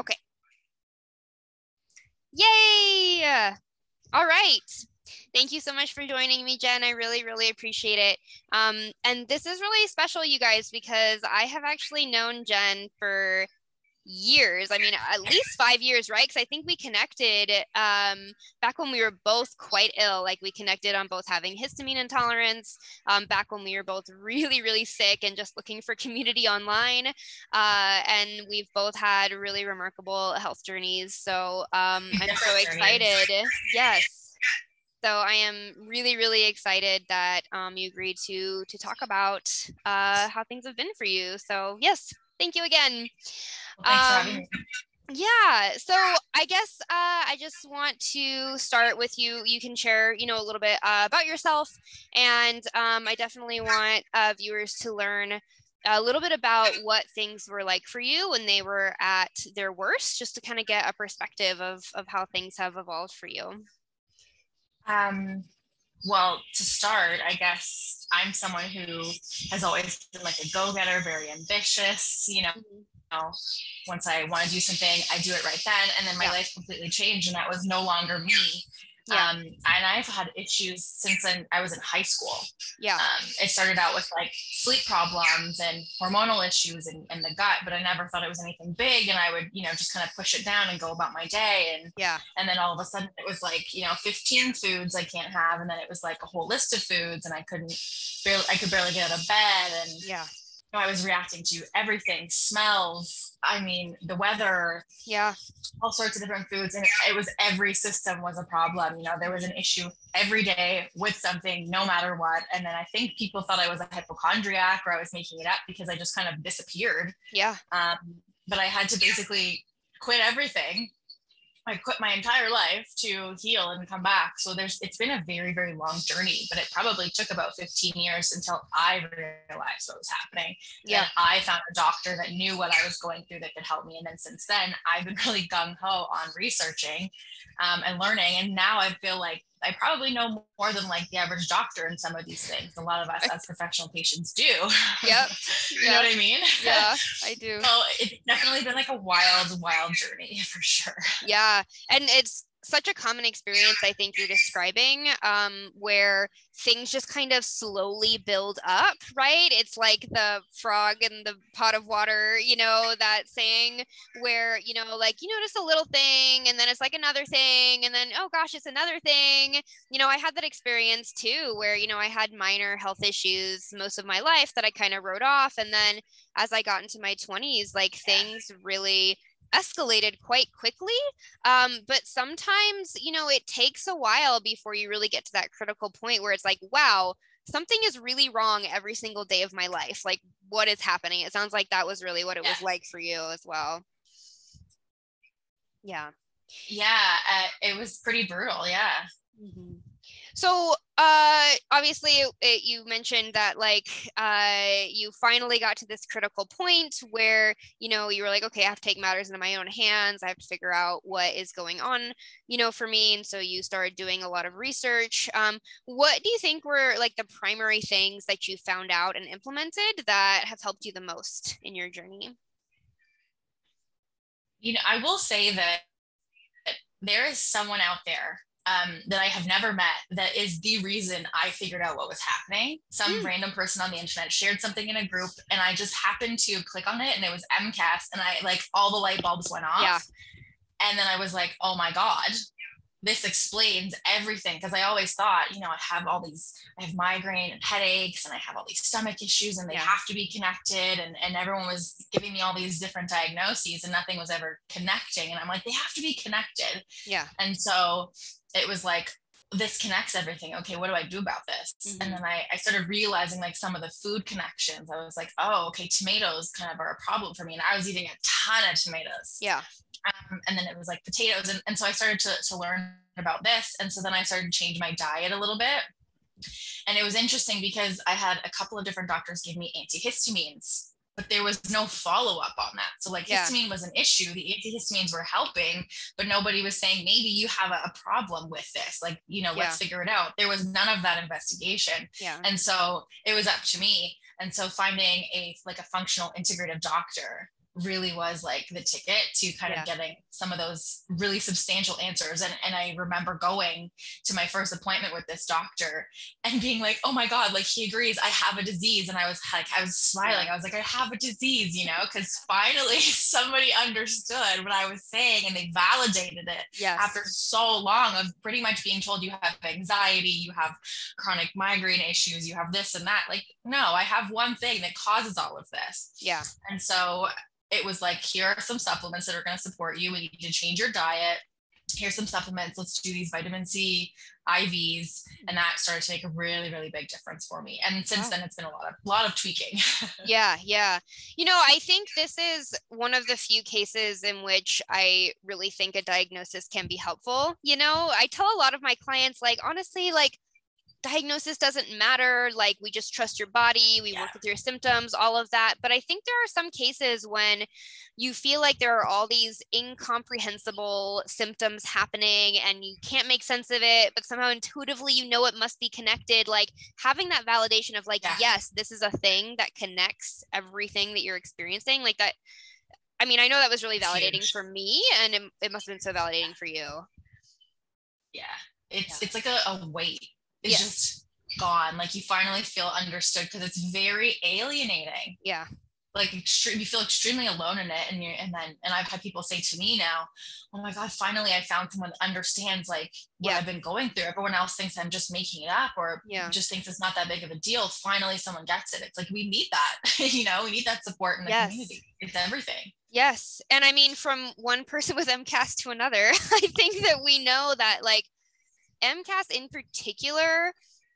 Okay. Yay! All right. Thank you so much for joining me, Jen. I really, really appreciate it. And this is really special, you guys, because I have actually known Jen for years. I mean, at least 5 years, right? Because I think we connected back when we were both quite ill. Like we connected on both having histamine intolerance back when we were both really, really sick and just looking for community online. And we've both had really remarkable health journeys. So I'm so excited. Yes. So I am really, really excited that you agreed to talk about how things have been for you. So yes, thank you again. Well, thanks for having me. Yeah, so I guess I just want to start with you. You can share, a little bit about yourself, and I definitely want viewers to learn a little bit about what things were like for you when they were at their worst, just to kind of get a perspective of how things have evolved for you. Well, to start, I guess I'm someone who has always been like a go-getter, very ambitious, once I want to do something, I do it right then. And then my life completely changed and that was no longer me. Yeah. And I've had issues since I was in high school. Yeah. It started out with like sleep problems and hormonal issues in the gut, but I never thought it was anything big. And I would, just kind of push it down and go about my day. And then all of a sudden it was like, 15 foods I can't have. And then it was like a whole list of foods and I could barely get out of bed. And I was reacting to everything, smells, the weather, all sorts of different foods. And it was every system was a problem. There was an issue every day with something, no matter what. And then I think people thought I was a hypochondriac or I was making it up because I just kind of disappeared. Yeah. But I had to basically quit everything. I quit my entire life to heal and come back. So it's been a very, very long journey, but it probably took about 15 years until I realized what was happening. Yeah. And I found a doctor that knew what I was going through that could help me. And then since then, I've been really gung-ho on researching and learning. And now I feel like I probably know more than like the average doctor in some of these things. A lot of us as professional patients do. Yep. You know what I mean? Yeah, I do. So it's definitely been like a wild, wild journey for sure. Yeah. And it's such a common experience, I think you're describing, where things just kind of slowly build up, right? It's like the frog in the pot of water, that saying where, like you notice a little thing and then it's like another thing and then, oh gosh, it's another thing. I had that experience too, where, I had minor health issues most of my life that I kind of wrote off. And then as I got into my 20s, like things really escalated quite quickly. But sometimes, it takes a while before you really get to that critical point where it's like, wow, something is really wrong every single day of my life. Like, what is happening? It sounds like that was really what it was like for you as well. Yeah. Yeah, it was pretty brutal. Yeah. Mm-hmm. So obviously you mentioned that like you finally got to this critical point where, you were like, okay, I have to take matters into my own hands. I have to figure out what is going on, for me. And so you started doing a lot of research. What do you think were like the primary things that you found out and implemented that have helped you the most in your journey? I will say that there is someone out there that I have never met that is the reason I figured out what was happening. Some random person on the internet shared something in a group and I just happened to click on it and it was MCAS and I like all the light bulbs went off. Yeah. And then I was like, oh my God, this explains everything. Because I always thought, I have migraine and headaches and I have all these stomach issues and they have to be connected. And everyone was giving me all these different diagnoses and nothing was ever connecting. And I'm like, they have to be connected. Yeah. And so it was like, this connects everything. Okay, what do I do about this? Mm-hmm. And then I started realizing like some of the food connections. I was like, oh, okay, tomatoes kind of are a problem for me. And I was eating a ton of tomatoes. Yeah. And then it was like potatoes. And so I started to learn about this. And so then I started to change my diet a little bit. And it was interesting because I had a couple of different doctors give me antihistamines, but there was no follow-up on that. So like histamine was an issue. The antihistamines were helping, but nobody was saying, maybe you have a problem with this. Like, let's figure it out. There was none of that investigation. Yeah. And so it was up to me. And so finding a functional integrative doctor really was like the ticket to kind of getting some of those really substantial answers. And I remember going to my first appointment with this doctor and being like, oh my God, like he agrees I have a disease. And I was smiling. I was like, I have a disease, you know, because finally somebody understood what I was saying and they validated it after so long of pretty much being told you have anxiety, you have chronic migraine issues, you have this and that. Like, no, I have one thing that causes all of this. Yeah. And so it was like, here are some supplements that are going to support you. We need to change your diet. Here's some supplements. Let's do these vitamin C IVs. And that started to make a really, really big difference for me. And since then it's been a lot of tweaking. Yeah. You know, I think this is one of the few cases in which I really think a diagnosis can be helpful. You know, I tell a lot of my clients, like, honestly, like, diagnosis doesn't matter. Like, we just trust your body. We work with your symptoms, all of that. But I think there are some cases when you feel like there are all these incomprehensible symptoms happening and you can't make sense of it, but somehow intuitively, you know, it must be connected. Like, having that validation of like, yes, this is a thing that connects everything that you're experiencing. Like that. I mean, I know that was really validating for me, and it must have been so validating for you. Yeah. It's like a weight. It's just gone. Like, you finally feel understood, because it's very alienating. Yeah. Like, you feel extremely alone in it. And I've had people say to me now, oh my God, finally I found someone that understands like what I've been going through. Everyone else thinks I'm just making it up, or just thinks it's not that big of a deal. Finally, someone gets it. It's like, we need that, you know, we need that support in the community. It's everything. Yes. And I mean, from one person with MCAS to another, I think that we know that like MCAS in particular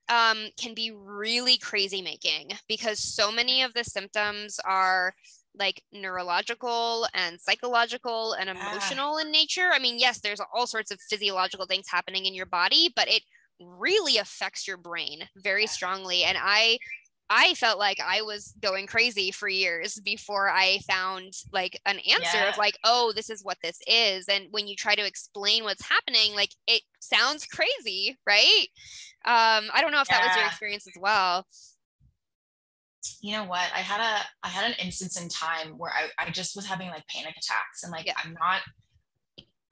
can be really crazy making, because so many of the symptoms are like neurological and psychological and emotional in nature. I mean, yes, there's all sorts of physiological things happening in your body, but it really affects your brain very strongly. And I felt like I was going crazy for years before I found like an answer of like, oh, this is what this is. And when you try to explain what's happening, like, it sounds crazy, right? I don't know if that was your experience as well. You know what? I had an instance in time where I just was having like panic attacks, and like, I'm not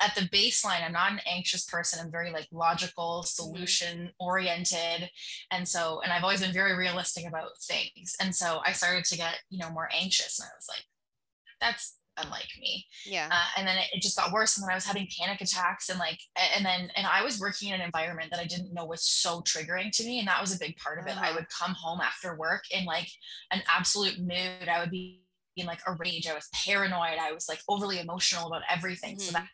at the baseline, I'm not an anxious person. I'm very like logical, solution oriented. And I've always been very realistic about things. And so I started to get, you know, more anxious, and I was like, that's unlike me. And then it just got worse. And then I was having panic attacks, and I was working in an environment that I didn't know was so triggering to me. And that was a big part of it. I would come home after work in like an absolute mood. I would be in like a rage. I was paranoid. I was like overly emotional about everything. So that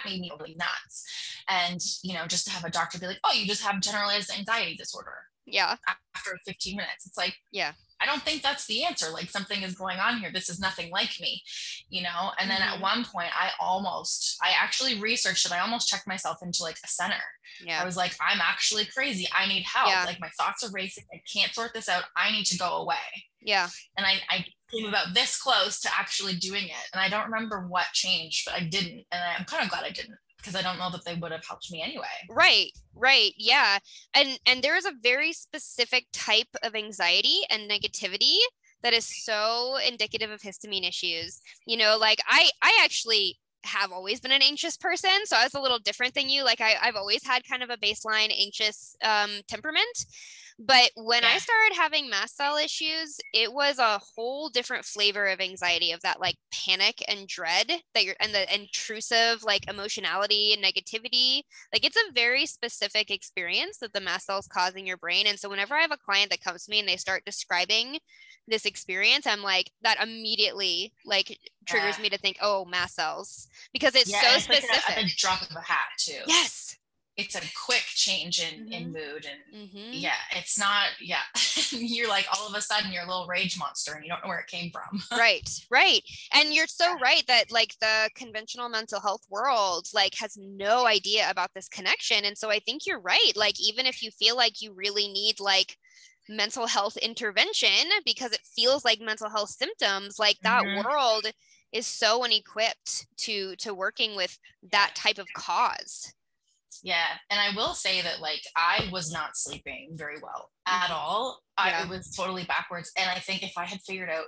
made me really nuts. And, you know, just to have a doctor be like, oh, you just have generalized anxiety disorder. After 15 minutes, it's like, I don't think that's the answer. Like, something is going on here. This is nothing like me, you know? And then at one point I actually researched it. I almost checked myself into like a center. I was like, I'm actually crazy. I need help. Like, my thoughts are racing. I can't sort this out. I need to go away. And I came about this close to actually doing it. And I don't remember what changed, but I didn't. And I'm kind of glad I didn't, because I don't know that they would have helped me anyway. Right. Yeah. And there is a very specific type of anxiety and negativity that is so indicative of histamine issues. You know, like I actually have always been an anxious person. So I was a little different than you. Like I've always had kind of a baseline anxious temperament. But when I started having mast cell issues, it was a whole different flavor of anxiety, of that like panic and dread and the intrusive like emotionality and negativity. Like, it's a very specific experience that the mast cell is causing your brain. And so whenever I have a client that comes to me and they start describing this experience, I'm like, that immediately like triggers me to think, oh, mast cells, because it's so specific. Like a drop of a hat too. Yes. It's a quick change in mood, and it's not, you're like, all of a sudden you're a little rage monster and you don't know where it came from. Right. And you're so right that like the conventional mental health world like has no idea about this connection. And so I think you're right. Like, even if you feel like you really need like mental health intervention because it feels like mental health symptoms, like that world is so unequipped to working with that type of cause. Yeah. And I will say that like, I was not sleeping very well at all. It was totally backwards. And I think if I had figured out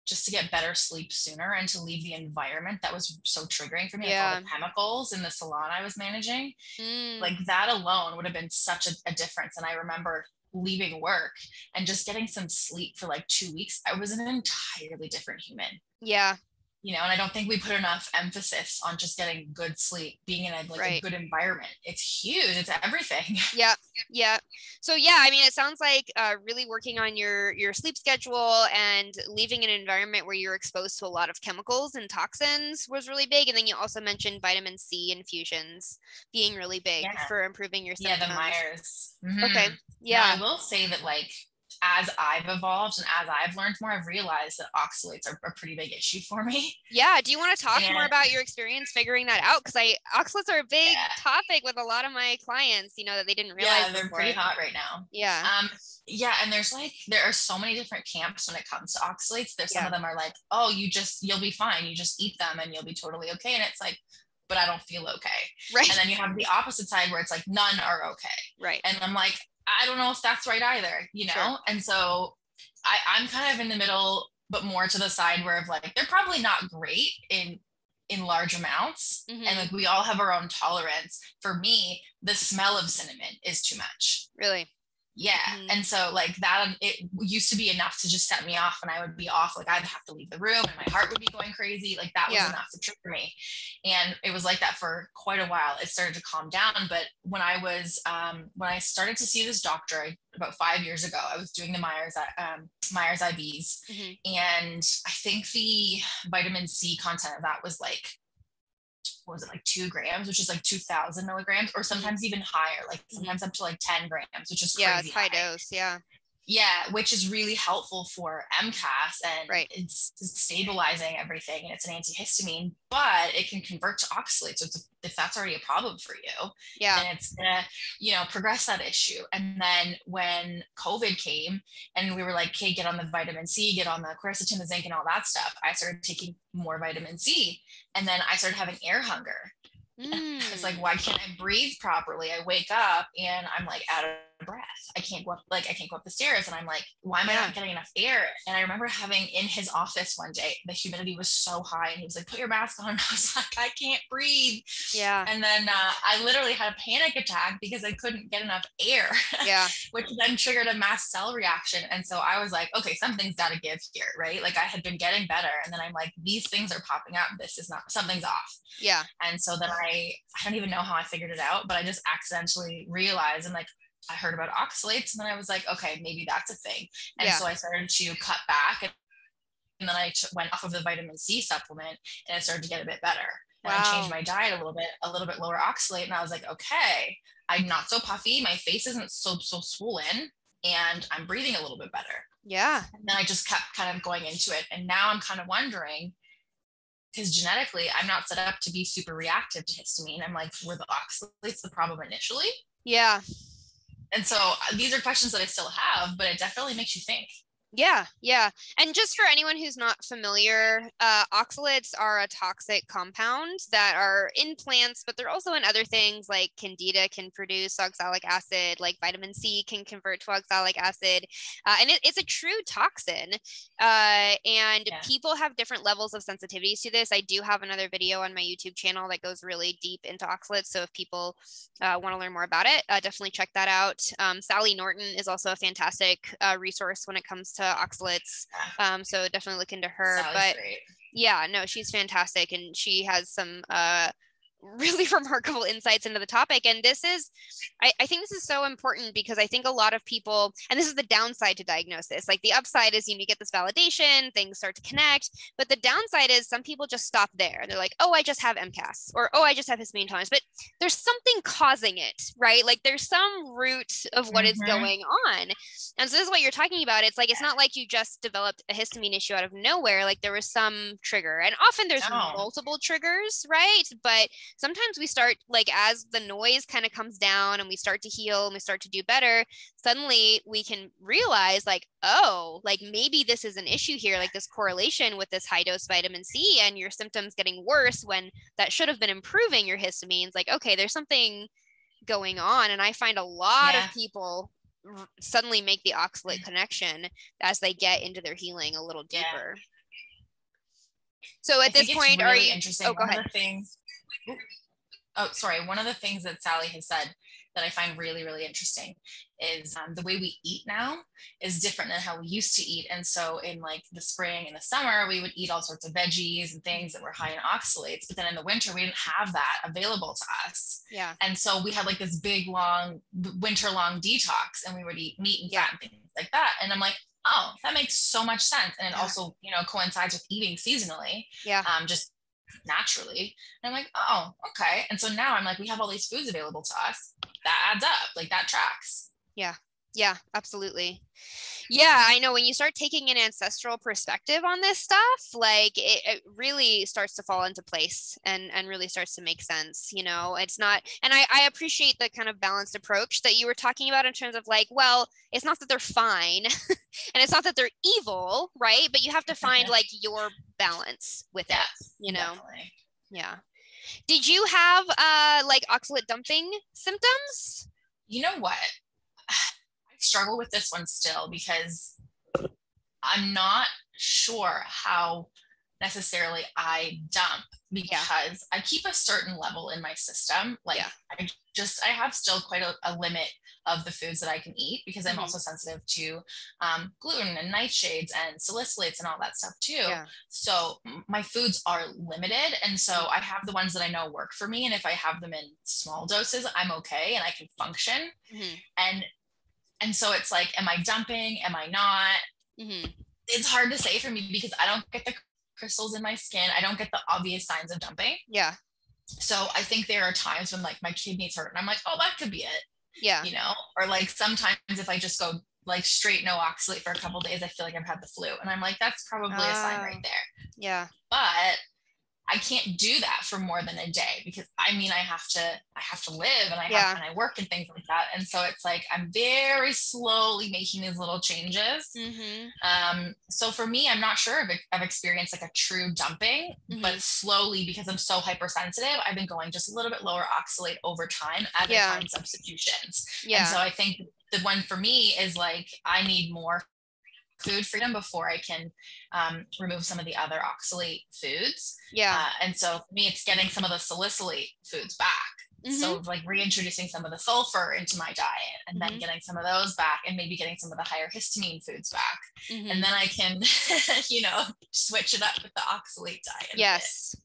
just to get better sleep sooner and to leave the environment that was so triggering for me, like Yeah. all the chemicals in the salon I was managing, Mm. like that alone would have been such a difference. And I remember leaving work and just getting some sleep for like 2 weeks. I was an entirely different human. Yeah. You know, and I don't think we put enough emphasis on just getting good sleep, being in a Right. good environment. It's huge. It's everything. Yeah. Yeah. So yeah, I mean, it sounds like really working on your sleep schedule and leaving an environment where you're exposed to a lot of chemicals and toxins was really big. And then you also mentioned vitamin C infusions being really big Yeah. for improving your Yeah, symptoms. the Myers. Mm-hmm. Okay. Now, Yeah. I will say that, like, as I've evolved and as I've learned more, I've realized that oxalates are a pretty big issue for me. Yeah. Do you want to talk more And about your experience figuring that out? Because oxalates are a big yeah, topic with a lot of my clients, you know, that they didn't realize they're before. pretty hot right now. Yeah. Yeah, and there are so many different camps when it comes to oxalates. There's some Yeah. of them are like, oh, you'll be fine. You just eat them and you'll be totally okay. And it's like, but I don't feel okay. Right. And then you have the opposite side where it's like none are okay. Right. And I'm like, I don't know if that's right either, you know? Sure. And so I'm kind of in the middle, but more to the side where of like, they're probably not great in large amounts. Mm-hmm. And like we all have our own tolerance. For me, the smell of cinnamon is too much. Really? Yeah. Mm-hmm. And so like that, it used to be enough to just set me off, and I would be off. Like I'd have to leave the room and my heart would be going crazy. Like that was enough to trigger me. And it was like that for quite a while. It started to calm down. But when I started to see this doctor about 5 years ago, I was doing the Myers IVs. Mm-hmm. And I think the vitamin C content of that was like, what was it, like 2 grams, which is like 2,000 milligrams, or sometimes even higher, like sometimes up to like 10 grams, which is crazy it's high dose. Yeah, which is really helpful for MCAS, and right. it's stabilizing everything, and it's an antihistamine, but it can convert to oxalate. So if that's already a problem for you, then it's gonna, progress that issue. And then when COVID came and we were like, okay, get on the vitamin C, get on the quercetin, the zinc, and all that stuff, I started taking more vitamin C, and then I started having air hunger. It's like, why can't I breathe properly? I wake up and I'm like out of breath. I can't go up the stairs, and I'm like, why am I not getting enough air? And I remember having in his office one day, the humidity was so high, and he was like, put your mask on. And I was like, I can't breathe. Yeah. And then I literally had a panic attack because I couldn't get enough air. Yeah. Which then triggered a mast cell reaction. And so I was like, okay, something's got to give here, right? Like I had been getting better, and then I'm like, these things are popping up. This is not, something's off. Yeah. And so then I don't even know how I figured it out, but I just accidentally realized, and like I heard about oxalates, and then I was like, okay, maybe that's a thing. And so I started to cut back, and then I went off of the vitamin C supplement, and it started to get a bit better. And I changed my diet a little bit lower oxalate, and I was like, okay, I'm not so puffy, my face isn't so swollen, and I'm breathing a little bit better. Yeah. And then I just kept kind of going into it, and now I'm kind of wondering, because genetically I'm not set up to be super reactive to histamine. I'm like, were the oxalates the problem initially? Yeah. And so these are questions that I still have, but it definitely makes you think. Yeah. Yeah. And just for anyone who's not familiar, oxalates are a toxic compound that are in plants, but they're also in other things, like candida can produce oxalic acid, like vitamin C can convert to oxalic acid. And it's a true toxin. And people have different levels of sensitivities to this. I do have another video on my YouTube channel that goes really deep into oxalates. So if people want to learn more about it, definitely check that out. Sally Norton is also a fantastic resource when it comes to oxalates, so definitely look into her. Sally's but great. Yeah, no, she's fantastic, and she has some really remarkable insights into the topic. And this is, I think this is so important, because I think a lot of people, and this is the downside to diagnosis, like the upside is, you get this validation, things start to connect, but the downside is some people just stop there. They're like, oh, I just have MCAS, or, oh, I just have histamine intolerance, but there's something causing it, right? Like there's some root of what is going on. And so this is what you're talking about. It's like, it's not like you just developed a histamine issue out of nowhere. Like there was some trigger, and often there's multiple triggers, right? But sometimes we start, like, as the noise kind of comes down and we start to heal and we start to do better, suddenly we can realize, like, oh, like maybe this is an issue here, like this correlation with this high dose vitamin C and your symptoms getting worse when that should have been improving your histamines. Like, okay, there's something going on. And I find a lot of people suddenly make the oxalate connection as they get into their healing a little deeper. So I at this think it's point, are really you, interesting. oh, go One ahead. of the things, oh, sorry. One of the things that Sally has said that I find really, really interesting is the way we eat now is different than how we used to eat. And so in like the spring and the summer, we would eat all sorts of veggies and things that were high in oxalates. But then in the winter, we didn't have that available to us. Yeah. And so we had like this big, long, winter long detox, and we would eat meat and Yeah. fat and things like that. And I'm like, oh, that makes so much sense. And it Yeah. also, you know, coincides with eating seasonally. Yeah. Just naturally. And I'm like, oh, okay. And so now I'm like, we have all these foods available to us. That adds up. Like that tracks. Yeah. Yeah, absolutely. Yeah, I know when you start taking an ancestral perspective on this stuff, like it really starts to fall into place and really starts to make sense. You know, it's not, and I appreciate the kind of balanced approach that you were talking about in terms of like, well, it's not that they're fine and it's not that they're evil, right? But you have to find like your balance with it, you know? Definitely. Yeah. Did you have like oxalate dumping symptoms? You know what? I struggle with this one still because I'm not sure how necessarily I dump, because I keep a certain level in my system. Like I have still quite a limit of the foods that I can eat, because I'm also sensitive to gluten and nightshades and salicylates and all that stuff too. So my foods are limited. And so I have the ones that I know work for me. And if I have them in small doses, I'm okay and I can function. And so it's like, am I dumping? Am I not? It's hard to say for me because I don't get the crystals in my skin. I don't get the obvious signs of dumping. Yeah. So I think there are times when like my kidneys hurt and I'm like, oh, that could be it. Yeah. You know, or like sometimes if I just go like straight no oxalate for a couple of days, I feel like I've had the flu. And I'm like, that's probably a sign right there. Yeah. But I can't do that for more than a day, because I mean, I have to live, and and I work and things like that. And so it's like, I'm very slowly making these little changes. So for me, I'm not sure if I've experienced like a true dumping, but slowly, because I'm so hypersensitive, I've been going just a little bit lower oxalate over time as I find substitutions. And so I think the one for me is like, I need more food freedom before I can remove some of the other oxalate foods. And so for me, it's getting some of the salicylate foods back. So like reintroducing some of the sulfur into my diet, and then getting some of those back, and maybe getting some of the higher histamine foods back. And then I can, you know, switch it up with the oxalate diet. Yes.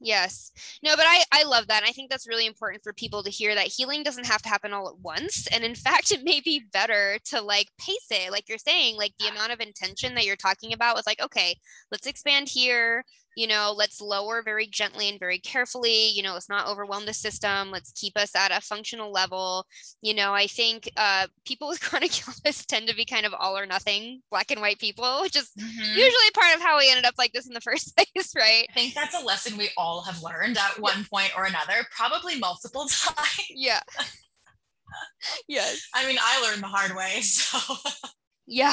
No, but I love that. And I think that's really important for people to hear, that healing doesn't have to happen all at once. And in fact, it may be better to like pace it. Like you're saying, like the amount of intention that you're talking about with like, okay, let's expand here. You know, let's lower very gently and very carefully, you know, let's not overwhelm the system. Let's keep us at a functional level. You know, I think people with chronic illness tend to be kind of all or nothing, black and white people, which is usually part of how we ended up like this in the first place, right? I think that's a lesson we all have learned at one point or another, probably multiple times. Yeah. Yes. I mean, I learned the hard way, so... Yeah,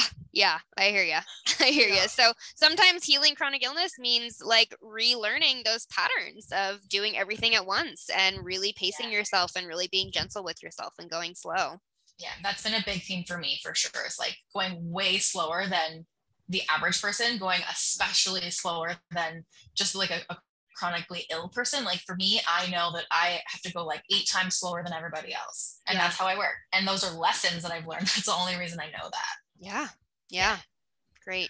I hear you. So sometimes healing chronic illness means like relearning those patterns of doing everything at once and really pacing yourself and really being gentle with yourself and going slow. Yeah, that's been a big theme for me for sure. It's like going way slower than the average person, going especially slower than just like a chronically ill person. Like for me, I know that I have to go like 8 times slower than everybody else. And that's how I work. And those are lessons that I've learned. That's the only reason I know that. Yeah. Great.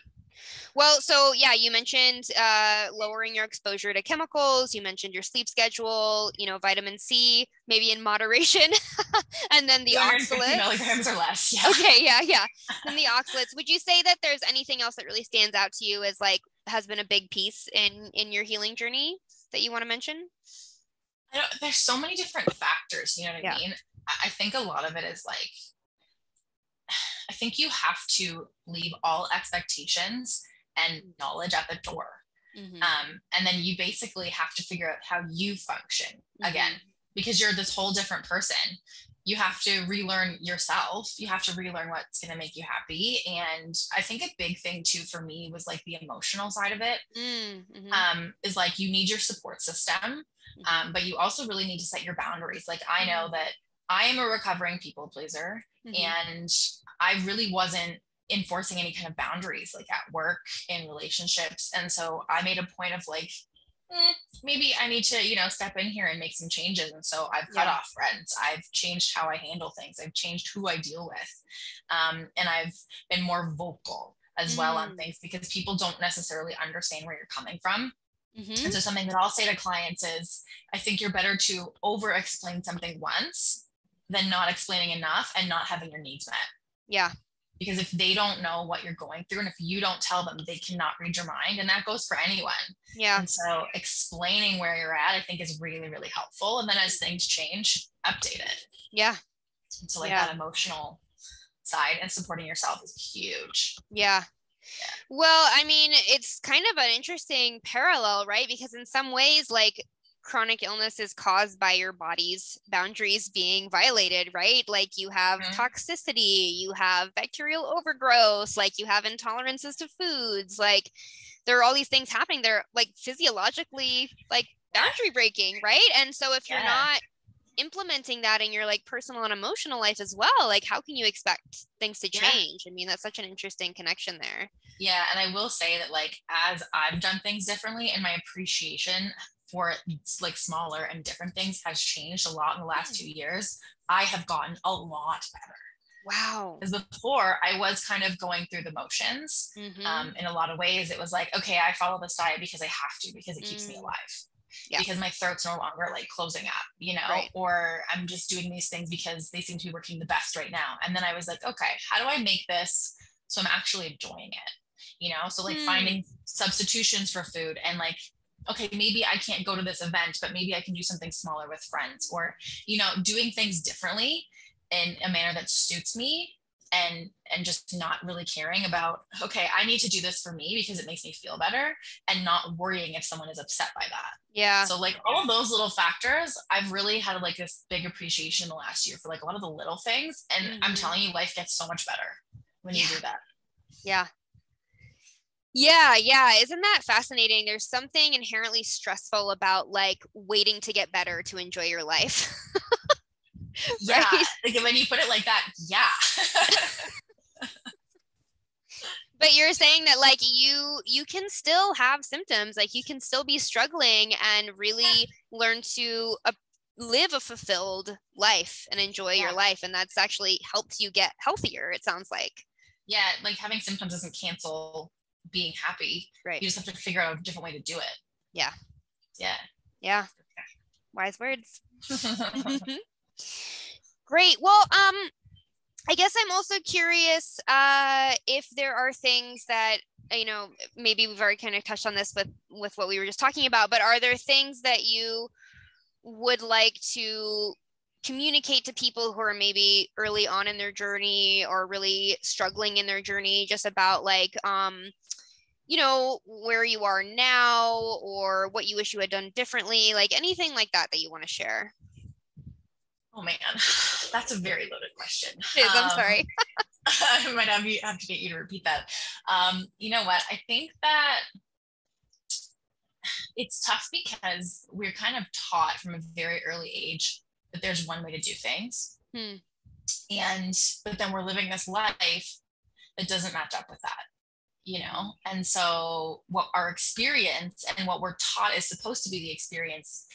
Well, so yeah, you mentioned lowering your exposure to chemicals. You mentioned your sleep schedule, you know, vitamin C, maybe in moderation, and then the oxalates. Milligrams or less. Yeah. Okay. Yeah. Then the oxalates. Would you say that there's anything else that really stands out to you as like has been a big piece in your healing journey that you want to mention? There's so many different factors. You know what I mean? I think a lot of it is like, I think you have to leave all expectations and knowledge at the door. And then you basically have to figure out how you function again, because you're this whole different person. You have to relearn yourself. You have to relearn what's going to make you happy. And I think a big thing too, for me, was like the emotional side of it. Is like, you need your support system. But you also really need to set your boundaries. Like I know that I am a recovering people pleaser, and I really wasn't enforcing any kind of boundaries like at work, in relationships. And so I made a point of like maybe I need to, step in here and make some changes. And so I've cut off friends. I've changed how I handle things. I've changed who I deal with. And I've been more vocal as well on things, because people don't necessarily understand where you're coming from. Mm-hmm. And so something that I'll say to clients is, I think you're better to over explain something once than not explaining enough and not having your needs met. Yeah. Because if they don't know what you're going through, and if you don't tell them, they cannot read your mind. And that goes for anyone. Yeah. And so explaining where you're at, I think, is really, really helpful. And then as things change, update it. Yeah. And so that emotional side and supporting yourself is huge. Yeah. Well, I mean, it's kind of an interesting parallel, right? Because in some ways, like, chronic illness is caused by your body's boundaries being violated, right? Like, you have toxicity, you have bacterial overgrowth, like, you have intolerances to foods, like, there are all these things happening. They're like physiologically like boundary breaking, right? And so if you're not implementing that in your like personal and emotional life as well, like, how can you expect things to change? I mean, that's such an interesting connection there. Yeah. And I will say that, like, as I've done things differently, and my appreciation for like smaller and different things has changed a lot in the last 2 years, I have gotten a lot better. Wow. Because before, I was kind of going through the motions. In a lot of ways, it was like, okay, I follow this diet because I have to, because it keeps me alive. Yeah. Because my throat's no longer like closing up, or I'm just doing these things because they seem to be working the best right now. And then I was like, okay, how do I make this so I'm actually enjoying it? So like finding substitutions for food, and like, okay, maybe I can't go to this event, but maybe I can do something smaller with friends, or, doing things differently in a manner that suits me, and just not really caring about, okay, I need to do this for me because it makes me feel better, and not worrying if someone is upset by that. Yeah. So like all of those little factors, I've really had like this big appreciation the last year for like a lot of the little things. And I'm telling you, life gets so much better when you do that. Yeah. Yeah. Isn't that fascinating? There's something inherently stressful about like waiting to get better to enjoy your life. Yeah. Right? Like when you put it like that, yeah. But you're saying that like you can still have symptoms, like you can still be struggling and really learn to live a fulfilled life and enjoy your life. And that's actually helped you get healthier, it sounds like. Yeah. Like having symptoms doesn't cancel being happy. Right. You just have to figure out a different way to do it. Yeah. Yeah. Yeah. Wise words. Great. Well, I guess I'm also curious if there are things that, maybe we've already kind of touched on this with what we were just talking about, but are there things that you would like to communicate to people who are maybe early on in their journey or really struggling in their journey, just about like, where you are now or what you wish you had done differently, like anything like that you want to share? Oh man, that's a very loaded question. It is, I'm sorry. I might have to get you to repeat that. You know what? I think that it's tough because we're kind of taught from a very early age that there's one way to do things. But then we're living this life that doesn't match up with that, And so what our experience and what we're taught is supposed to be the experience,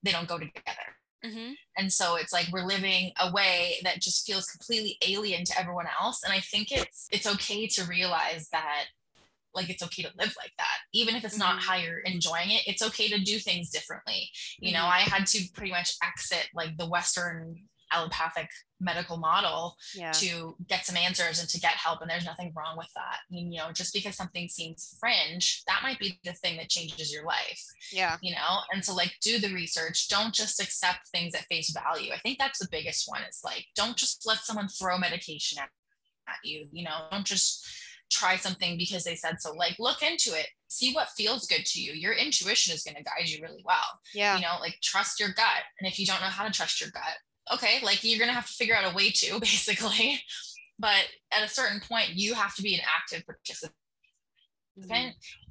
they don't go together. And so it's like we're living a way that just feels completely alien to everyone else. And I think it's okay to realize that, like, it's okay to live like that, even if it's not how you're enjoying it. It's okay to do things differently. I had to pretty much exit like the Western allopathic medical model to get some answers and to get help. And there's nothing wrong with that. Just because something seems fringe, that might be the thing that changes your life. Yeah. And so like do the research. Don't just accept things at face value. I think that's the biggest one. It's like, don't just let someone throw medication at you. Don't just try something because they said so. Like, look into it, see what feels good to you. Your intuition is going to guide you really well. Yeah. Like trust your gut. And if you don't know how to trust your gut, okay, like you're going to have to figure out a way to, basically. But at a certain point, you have to be an active participant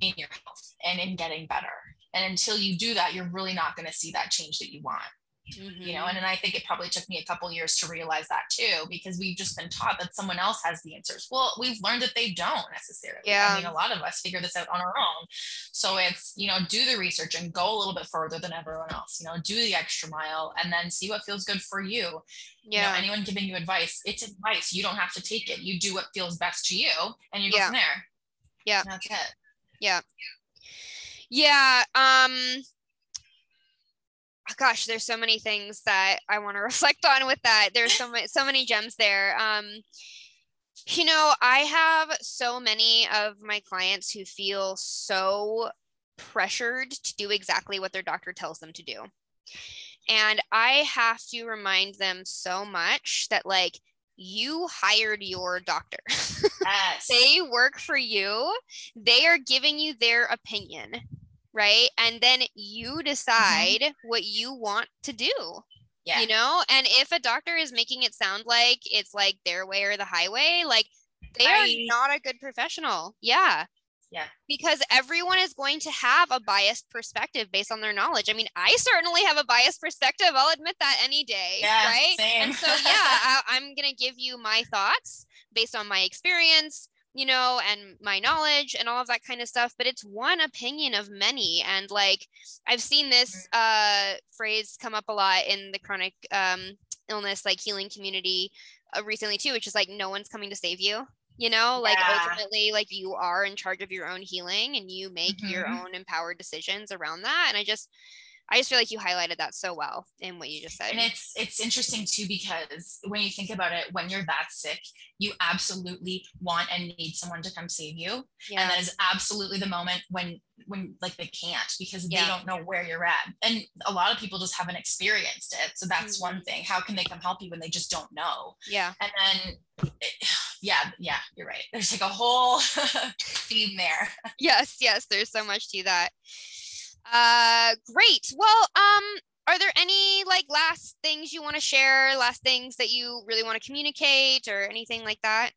in your health and in getting better. And until you do that, you're really not going to see that change that you want. you know, and I think it probably took me a couple years to realize that too, because we've just been taught that someone else has the answers. Well, we've learned that they don't necessarily. I mean, a lot of us figure this out on our own. So it's, you know, do the research and go a little bit further than everyone else, you know, do the extra mile and then see what feels good for you. You know, anyone giving you advice, it's advice. You don't have to take it. You do what feels best to you and you go from there. Yeah. And that's it. Yeah. Yeah. Gosh, there's so many things that I want to reflect on with that. There's so many gems there. You know, I have so many of my clients who feel so pressured to do exactly what their doctor tells them to do. And I have to remind them so much that, like, you hired your doctor. Yes. They work for you. They are giving you their opinion, right? And then you decide what you want to do. You know, and if a doctor is making it sound like it's like their way or the highway, like, they are not a good professional. Yeah. Because everyone is going to have a biased perspective based on their knowledge. I mean, I certainly have a biased perspective. I'll admit that any day. Right. Same. And so, I'm going to give you my thoughts based on my experience, you know, and my knowledge and all of that kind of stuff. But it's one opinion of many. And like, I've seen this phrase come up a lot in the chronic illness, like healing community recently too, which is like, no one's coming to save you. You know, like ultimately, like, you are in charge of your own healing and you make your own empowered decisions around that. And I just feel like you highlighted that so well in what you just said. And it's interesting too, because when you think about it, when you're that sick, you absolutely want and need someone to come save you. And that is absolutely the moment when like they can't, because they don't know where you're at. And a lot of people just haven't experienced it. So that's one thing. How can they come help you when they just don't know? Yeah. And then you're right. There's like a whole theme there. Yes, there's so much to that. Great. Well, are there any like last things you want to share, last things that you really want to communicate or anything like that?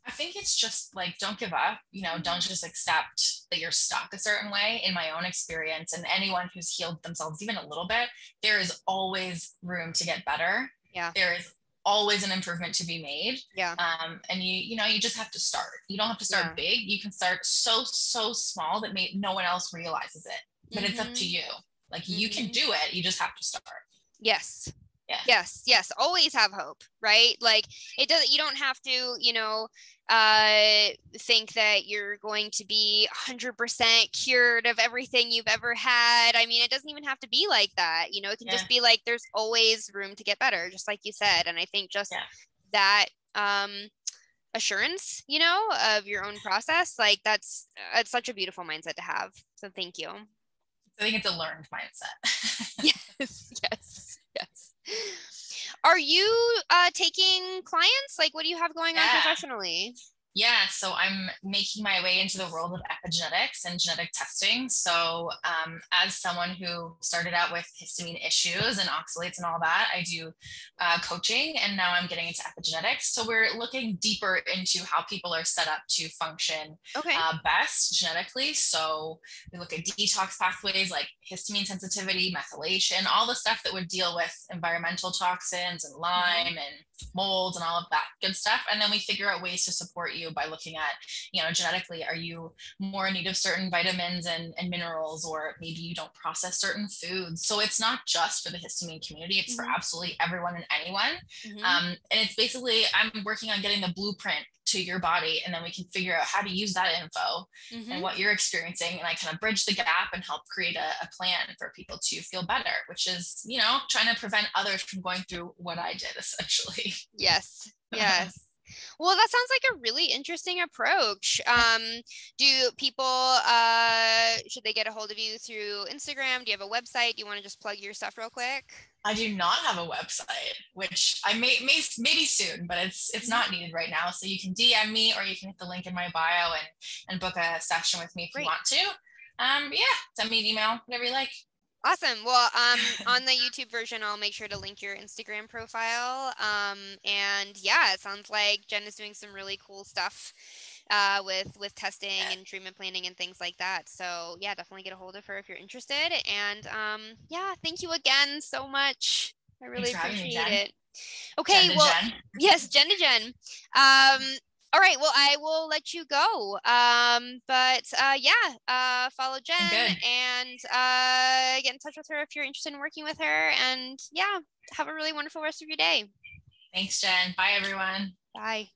I think it's just like, don't give up, you know, don't just accept that you're stuck a certain way. In my own experience, and anyone who's healed themselves even a little bit, there is always room to get better. There is always an improvement to be made. And you know, you just have to start. You don't have to start big. You can start so small that no one else realizes it, but it's up to you. Like, you can do it. You just have to start. Yes. Yes. Always have hope, right? Like, it doesn't, you don't have to, you know, think that you're going to be 100% cured of everything you've ever had. I mean, it doesn't even have to be like that. You know, it can just be like, there's always room to get better, just like you said. And I think just that, assurance, you know, of your own process, like it's such a beautiful mindset to have. So thank you. I think it's a learned mindset. Yes. Are you taking clients? Like, what do you have going on professionally? Yeah, so I'm making my way into the world of epigenetics and genetic testing. So as someone who started out with histamine issues and oxalates and all that, I do coaching, and now I'm getting into epigenetics. So we're looking deeper into how people are set up to function best genetically. So we look at detox pathways like histamine sensitivity, methylation, all the stuff that would deal with environmental toxins and Lyme and molds and all of that good stuff. And then we figure out ways to support you by looking at, you know, genetically, are you more in need of certain vitamins and minerals, or maybe you don't process certain foods. So it's not just for the histamine community, it's for absolutely everyone and anyone. And it's basically, I'm working on getting the blueprint to your body, and then we can figure out how to use that info and what you're experiencing, and I kind of bridge the gap and help create a plan for people to feel better, which is, you know, trying to prevent others from going through what I did, essentially. Yes. Well, that sounds like a really interesting approach. Do people, should they get a hold of you through Instagram? Do you have a website? Do you want to just plug your stuff real quick? I do not have a website, which I may maybe soon, but it's not needed right now. So you can DM me, or you can hit the link in my bio and book a session with me if you want to. Send me an email, whatever you like. Awesome. Well, on the YouTube version, I'll make sure to link your Instagram profile. And yeah, it sounds like Jen is doing some really cool stuff with testing and treatment planning and things like that. So yeah, definitely get a hold of her if you're interested. And yeah, thank you again so much. I really appreciate it. Okay, Jen to well, Jen. yes, Jen to Jen. All right, well, I will let you go. But yeah, follow Jen and get in touch with her if you're interested in working with her. And yeah, have a really wonderful rest of your day. Thanks, Jen. Bye, everyone. Bye.